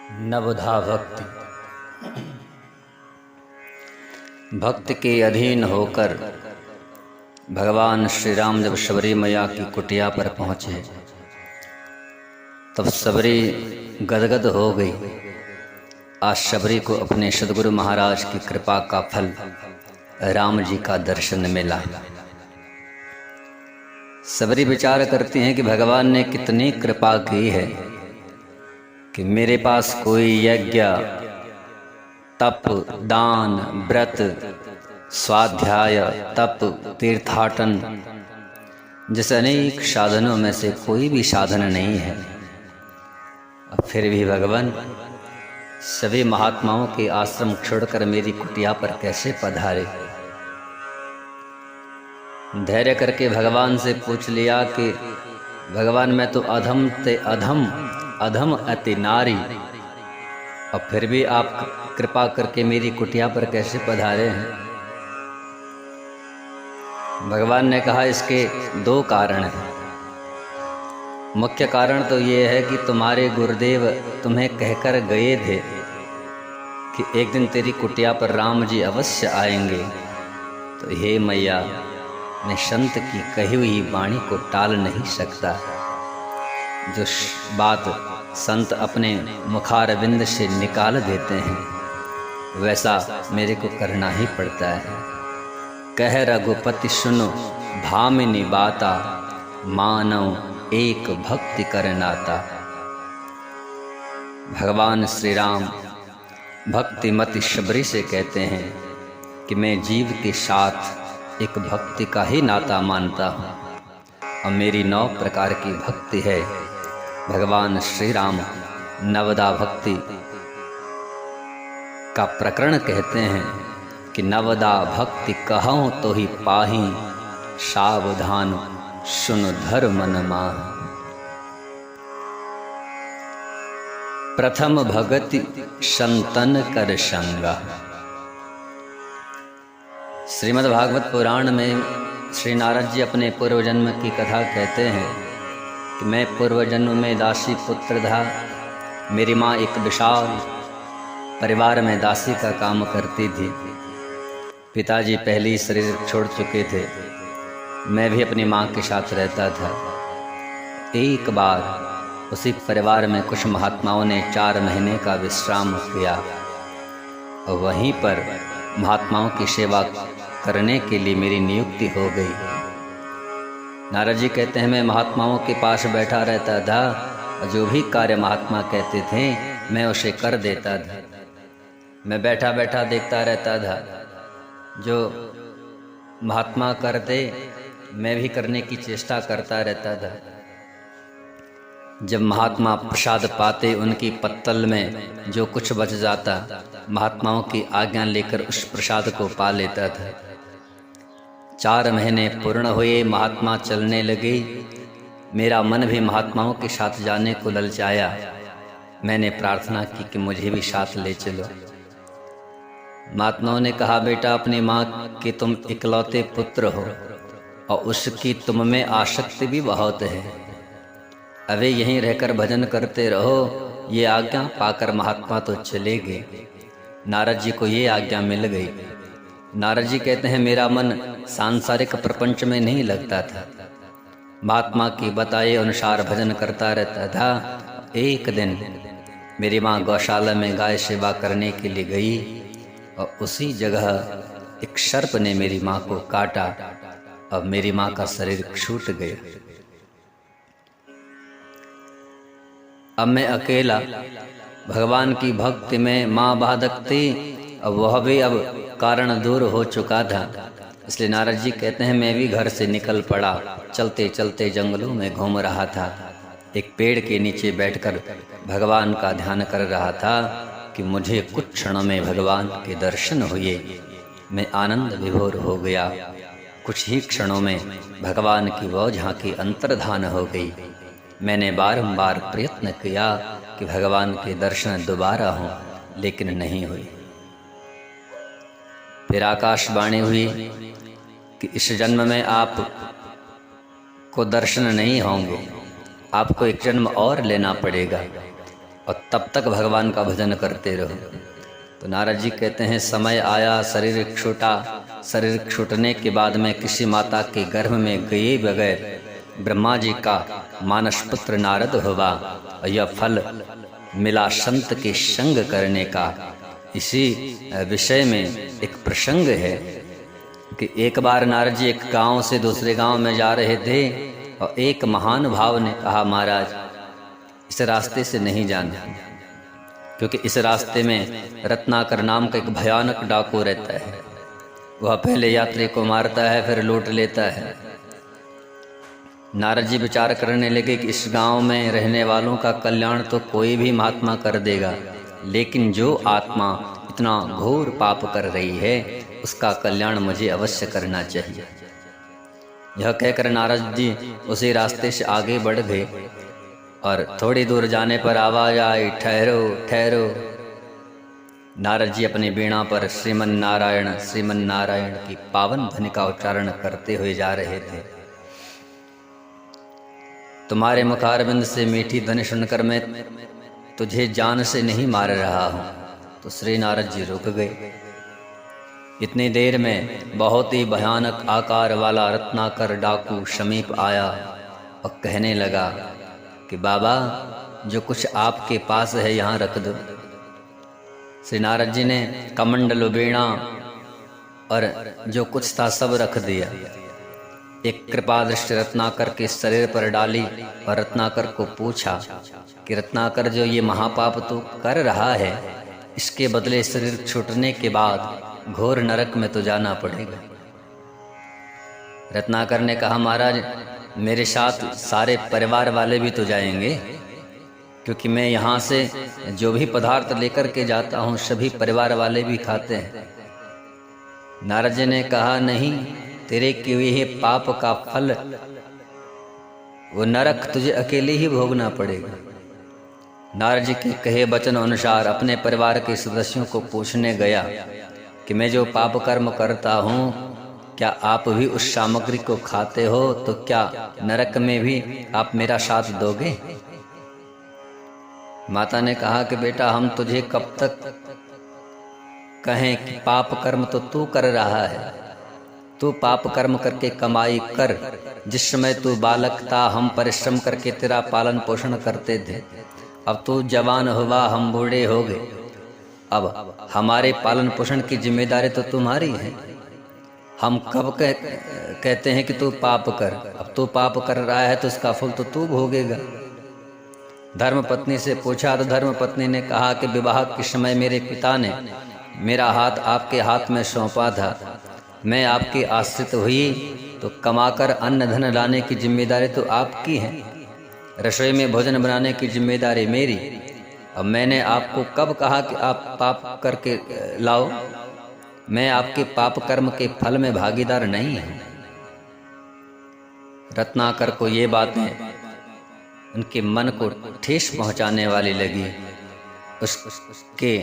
नवधा भक्ति। भक्ति के अधीन होकर भगवान श्री राम जब शबरी मैया की कुटिया पर पहुँचे तब शबरी गदगद हो गई। आज शबरी को अपने सद्गुरु महाराज की कृपा का फल राम जी का दर्शन मिला। शबरी विचार करती हैं कि भगवान ने कितनी कृपा की है कि मेरे पास कोई यज्ञ, तप, दान, व्रत, स्वाध्याय, तप, तीर्थाटन जैसे अनेक साधनों में से कोई भी साधन नहीं है। अब फिर भी भगवान सभी महात्माओं के आश्रम छोड़कर मेरी कुटिया पर कैसे पधारे। धैर्य करके भगवान से पूछ लिया कि भगवान मैं तो अधम ते अधम, अधम अति नारी, और फिर भी आप कृपा करके मेरी कुटिया पर कैसे पधारे हैं। भगवान ने कहा इसके दो कारण हैं। मुख्य कारण तो ये है कि तुम्हारे गुरुदेव तुम्हें कहकर गए थे कि एक दिन तेरी कुटिया पर राम जी अवश्य आएंगे। तो हे मैया, मैं संत की कही हुई वाणी को टाल नहीं सकता। जो बात संत अपने मुखारविंद से निकाल देते हैं वैसा मेरे को करना ही पड़ता है। कह रघुपति सुनो भामिनी बाता, मानव एक भक्ति कर नाता। भगवान श्री राम भक्तिमती शबरी से कहते हैं कि मैं जीव के साथ एक भक्ति का ही नाता मानता हूँ, और मेरी 9 प्रकार की भक्ति है। भगवान श्री राम नवदा भक्ति का प्रकरण कहते हैं कि नवदा भक्ति कहूँ तो ही पाही, सावधान सुन धर मन माहि। प्रथम भगति संतन कर संगा। श्रीमद् भागवत पुराण में श्री नारद जी अपने पूर्व जन्म की कथा कहते हैं कि मैं पूर्व जन्म में दासी पुत्र था। मेरी माँ एक विशाल परिवार में दासी का काम करती थी। पिताजी पहले ही शरीर छोड़ चुके थे। मैं भी अपनी माँ के साथ रहता था। एक बार उसी परिवार में कुछ महात्माओं ने 4 महीने का विश्राम किया और वहीं पर महात्माओं की सेवा करने के लिए मेरी नियुक्ति हो गई। नारद जी कहते हैं मैं महात्माओं के पास बैठा रहता था और जो भी कार्य महात्मा कहते थे मैं उसे कर देता था। मैं बैठा बैठा देखता रहता था। जो महात्मा करते मैं भी करने की चेष्टा करता रहता था। जब महात्मा प्रसाद पाते उनकी पत्तल में जो कुछ बच जाता महात्माओं की आज्ञा लेकर उस प्रसाद को पा लेता था। 4 महीने पूर्ण हुए, महात्मा चलने लगे। मेरा मन भी महात्माओं के साथ जाने को ललचाया। मैंने प्रार्थना की कि मुझे भी साथ ले चलो। महात्माओं ने कहा बेटा अपनी माँ के तुम इकलौते पुत्र हो और उसकी तुम में आसक्ति भी बहुत है। अबे यहीं रहकर भजन करते रहो। ये आज्ञा पाकर महात्मा तो चले गए। नारद जी को ये आज्ञा मिल गई। नारद जी कहते हैं मेरा मन सांसारिक प्रपंच में नहीं लगता था। महात्मा की बताए अनुसार भजन करता रहता था। एक दिन मेरी माँ गौशाला में गाय सेवा करने के लिए गई और उसी जगह एक सर्प ने मेरी माँ को काटा और मेरी माँ का शरीर छूट गया। अब मैं अकेला भगवान की भक्ति में माँ बाधक थी। अब वह भी अब कारण दूर हो चुका था। इसलिए नारद जी कहते हैं मैं भी घर से निकल पड़ा। चलते चलते जंगलों में घूम रहा था। एक पेड़ के नीचे बैठकर भगवान का ध्यान कर रहा था कि मुझे कुछ क्षणों में भगवान के दर्शन हुए। मैं आनंद विभोर हो गया। कुछ ही क्षणों में भगवान की वो झांकी अंतर्धान हो गई। मैंने बारंबार प्रयत्न किया कि भगवान के दर्शन दोबारा हों, लेकिन नहीं हुई। फिर आकाशवाणी हुई कि इस जन्म में आप को दर्शन नहीं होंगे, आपको एक जन्म और लेना पड़ेगा। और तब तक भगवान का भजन करते रहो। तो नारद जी कहते हैं, समय आया शरीर छूटा, शरीर छूटने के बाद में किसी माता के गर्भ में गए बगैर ब्रह्मा जी का मानस पुत्र नारद हुआ। और यह फल मिला संत के संग करने का। इसी विषय में एक प्रसंग है कि एक बार नारद जी एक गांव से दूसरे गांव में जा रहे थे और एक महान भाव ने कहा, महाराज इस रास्ते से नहीं जाना, क्योंकि इस रास्ते में रत्नाकर नाम का एक भयानक डाकू रहता है। वह पहले यात्री को मारता है, फिर लूट लेता है। नारद जी विचार करने लगे कि इस गांव में रहने वालों का कल्याण तो कोई भी महात्मा कर देगा, लेकिन जो आत्मा इतना घोर पाप कर रही है उसका कल्याण मुझे अवश्य करना चाहिए। यह कहकर नारद जी उसी रास्ते से आगे बढ़ गए और थोड़ी दूर जाने पर आवाज आई, ठहरो ठहरो। नारद जी अपनी वीणा पर श्रीमन नारायण की पावन ध्वनि का उच्चारण करते हुए जा रहे थे। तुम्हारे मुखारविंद से मीठी ध्वनि सुनकर मैं तुझे जान से नहीं मार रहा हूं। तो श्री नारद जी रुक गए। इतनी देर में बहुत ही भयानक आकार वाला रत्नाकर डाकू समीप आया और कहने लगा कि बाबा, जो कुछ आपके पास है यहाँ रख दो। श्री नारद जी ने कमंडल, वीणा और जो कुछ था सब रख दिया। एक कृपा दृष्टि रत्नाकर के शरीर पर डाली और रत्नाकर को पूछा कि रत्नाकर, जो ये महापाप तो कर रहा है, इसके बदले शरीर छूटने के बाद घोर नरक में तो जाना पड़ेगा। रत्नाकर ने कहा, महाराज मेरे साथ सारे परिवार वाले भी तो जाएंगे, क्योंकि मैं यहाँ से जो भी पदार्थ लेकर के जाता हूँ सभी परिवार वाले भी खाते हैं। नारद जी ने कहा, नहीं, तेरे किए हुए पाप का फल वो नरक तुझे अकेले ही भोगना पड़ेगा। नारद जी के कहे वचन अनुसार अपने परिवार के सदस्यों को पूछने गया कि मैं जो पाप कर्म करता हूँ, क्या आप भी उस सामग्री को खाते हो? तो क्या नरक में भी आप मेरा साथ दोगे? माता ने कहा कि बेटा, हम तुझे कब तक कहें कि पाप कर्म तो तू कर रहा है। तू पाप कर्म करके कमाई कर। जिस समय तू बालक था हम परिश्रम करके तेरा पालन पोषण करते थे। अब तू जवान हुआ, हम बूढ़े हो गए। अब हमारे पालन पोषण की जिम्मेदारी तो तुम्हारी है। हम कब कहते हैं कि तू पाप कर। अब तू पाप कर रहा है तो उसका फल तो तू भोगेगा। धर्म पत्नी से पूछा तो धर्म पत्नी ने कहा कि विवाह के समय मेरे पिता ने मेरा हाथ आपके हाथ में सौंपा था। मैं आपकी आश्रित हुई तो कमाकर अन्न धन लाने की जिम्मेदारी तो आपकी है। रसोई में भोजन बनाने की जिम्मेदारी मेरी। अब मैंने आपको कब कहा कि आप पाप करके लाओ? मैं आपके पाप कर्म के फल में भागीदार नहीं हूं। रत्नाकर को ये बातें उनके मन को ठेस पहुंचाने वाली लगी। उसके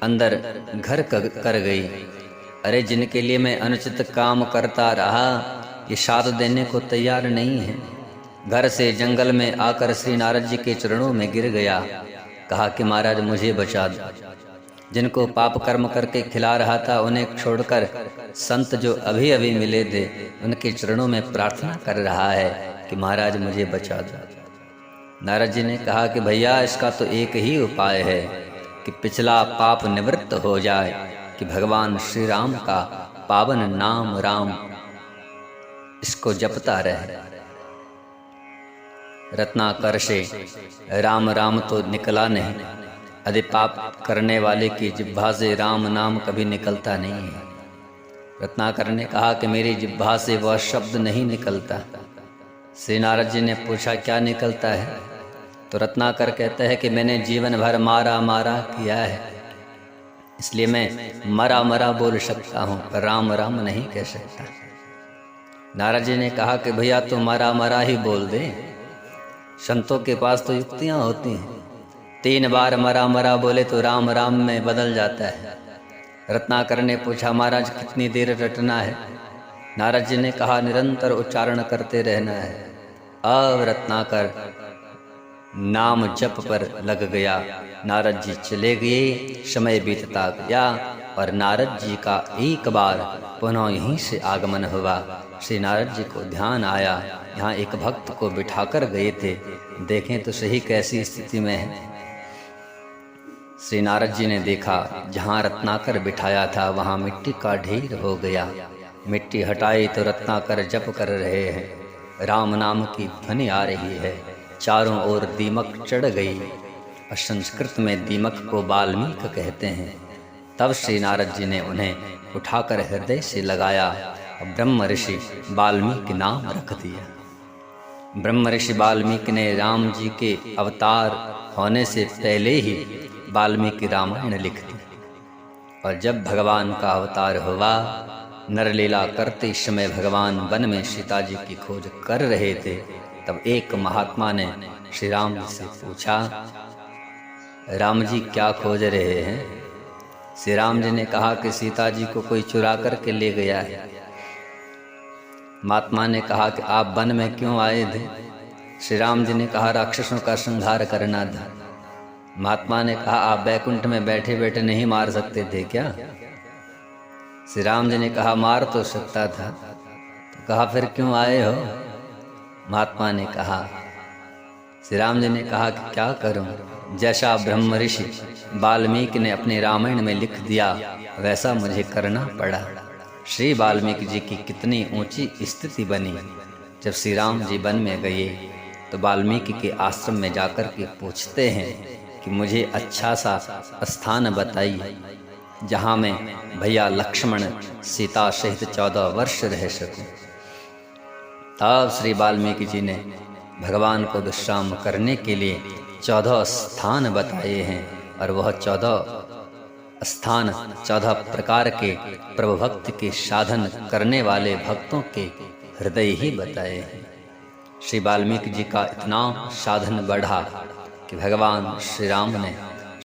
अंदर घर कर गई। अरे, जिनके लिए मैं अनुचित काम करता रहा ये साथ देने को तैयार नहीं है। घर से जंगल में आकर श्री नारद जी के चरणों में गिर गया। कहा कि महाराज मुझे बचा दो। जिनको पाप कर्म करके खिला रहा था उन्हें छोड़कर संत जो अभी अभी मिले थे उनके चरणों में प्रार्थना कर रहा है कि महाराज मुझे बचा दो। नारद जी ने कहा कि भैया, इसका तो एक ही उपाय है कि पिछला पाप निवृत्त हो जाए, कि भगवान श्री राम का पावन नाम राम इसको जपता रहे। रत्नाकर से राम राम तो निकला नहीं। यदि पाप करने वाले की जिह्वा से राम नाम कभी निकलता नहीं है। रत्नाकर ने कहा कि मेरी जिह्वा से वह शब्द नहीं निकलता। श्री नारद जी ने पूछा, क्या निकलता है? तो रत्नाकर कहता है कि मैंने जीवन भर मारा मारा किया है, इसलिए मैं मरा मरा बोल सकता हूँ, पर राम राम नहीं कह सकता। नारद जी ने कहा कि भैया तू मरा मरा ही बोल दे। संतों के पास तो युक्तियाँ होती हैं। 3 बार मरा मरा बोले तो राम राम में बदल जाता है। रत्नाकर ने पूछा, महाराज कितनी देर रटना है? नारद जी ने कहा, निरंतर उच्चारण करते रहना है। अब रत्नाकर नाम जप पर लग गया। नारद जी चले गए, समय बीतता गया और नारद जी का एक बार पुनः यहीं से आगमन हुआ। श्री नारद जी को ध्यान आया, यहाँ एक भक्त को बिठाकर गए थे, देखें तो सही कैसी स्थिति में है। श्री नारद जी ने देखा जहाँ रत्नाकर बिठाया था वहाँ मिट्टी का ढेर हो गया। मिट्टी हटाई तो रत्नाकर जप कर रहे हैं, राम नाम की ध्वनि आ रही है। चारों ओर दीमक चढ़ गई और संस्कृत में दीमक को वाल्मीकि कहते हैं। तब श्री नारद जी ने उन्हें उठाकर हृदय से लगाया और ब्रह्म ऋषि वाल्मीकि नाम रख दिया। ब्रह्म ऋषि वाल्मीकि ने राम जी के अवतार होने से पहले ही वाल्मीकि रामायण लिख दी। और जब भगवान का अवतार हुआ, नरलीला करते समय भगवान वन में सीता जी की खोज कर रहे थे, तब एक महात्मा ने श्री राम जी से पूछा, राम जी क्या खोज रहे हैं? श्री राम जी ने कहा कि सीता जी को कोई चुरा करके ले गया है। महात्मा ने कहा कि आप वन में क्यों आए थे? श्री राम जी ने कहा राक्षसों का संहार करना था। महात्मा ने कहा आप बैकुंठ में बैठे बैठे नहीं मार सकते थे क्या? श्री राम जी ने कहा मार तो सकता था। तो कहा फिर क्यों आए हो? महात्मा ने कहा, श्री राम जी ने कहा कि क्या करूं, जैसा ब्रह्म ऋषि वाल्मीकि ने अपने रामायण में लिख दिया वैसा मुझे करना पड़ा। श्री वाल्मीकि जी की कितनी ऊंची स्थिति बनी। जब श्री राम जी वन में गए तो वाल्मीकि के आश्रम में जाकर के पूछते हैं कि मुझे अच्छा सा स्थान बताइए जहाँ मैं भैया लक्ष्मण सीता सहित 14 वर्ष रह सकूं। तब श्री वाल्मीकि जी ने भगवान को विश्राम करने के लिए 14 स्थान बताए हैं और वह 14 स्थान 14 प्रकार के प्रभु भक्ति के साधन करने वाले भक्तों के हृदय ही बताए हैं। श्री वाल्मीकि जी का इतना साधन बढ़ा कि भगवान श्री राम ने